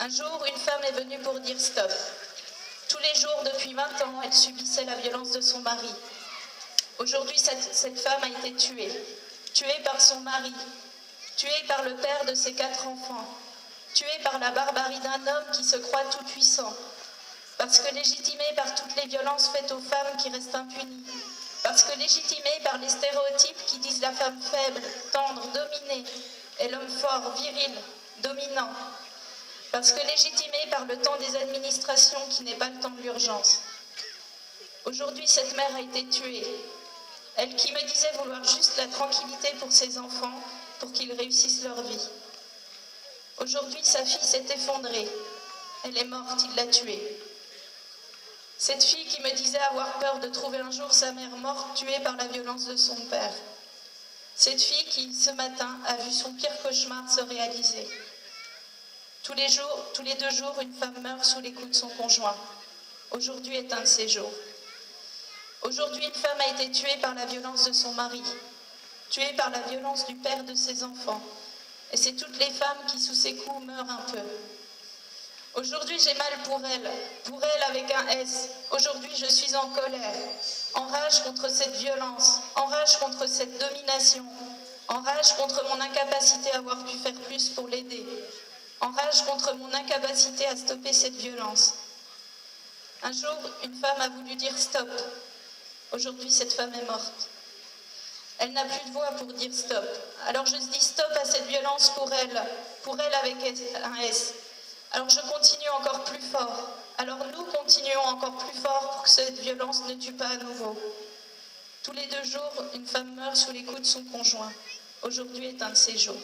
Un jour, une femme est venue pour dire stop. Tous les jours, depuis 20 ans, elle subissait la violence de son mari. Aujourd'hui, cette femme a été tuée par son mari, tuée par le père de ses 4 enfants, tuée par la barbarie d'un homme qui se croit tout-puissant, parce que légitimée par toutes les violences faites aux femmes qui restent impunies, parce que légitimée par les stéréotypes qui disent la femme faible, tendre, dominée, et l'homme fort, viril, dominant, parce que légitimée par le temps des administrations qui n'est pas le temps de l'urgence. Aujourd'hui, cette mère a été tuée. Elle qui me disait vouloir juste la tranquillité pour ses enfants, pour qu'ils réussissent leur vie. Aujourd'hui, sa fille s'est effondrée. Elle est morte, il l'a tuée. Cette fille qui me disait avoir peur de trouver un jour sa mère morte, tuée par la violence de son père. Cette fille qui, ce matin, a vu son pire cauchemar se réaliser. Tous les 2 jours, une femme meurt sous les coups de son conjoint. Aujourd'hui est un de ces jours. Aujourd'hui, une femme a été tuée par la violence de son mari, tuée par la violence du père de ses enfants. Et c'est toutes les femmes qui, sous ses coups, meurent un peu. Aujourd'hui, j'ai mal pour elle avec un S. Aujourd'hui, je suis en colère, en rage contre cette violence, en rage contre cette domination, en rage contre mon incapacité à avoir pu faire plus pour l'aider, en rage contre mon incapacité à stopper cette violence. Un jour, une femme a voulu dire stop. Aujourd'hui, cette femme est morte. Elle n'a plus de voix pour dire stop. Alors je dis stop à cette violence pour elle avec un S. Alors je continue encore plus fort. Alors nous continuons encore plus fort pour que cette violence ne tue pas à nouveau. Tous les 2 jours, une femme meurt sous les coups de son conjoint. Aujourd'hui est un de ces jours.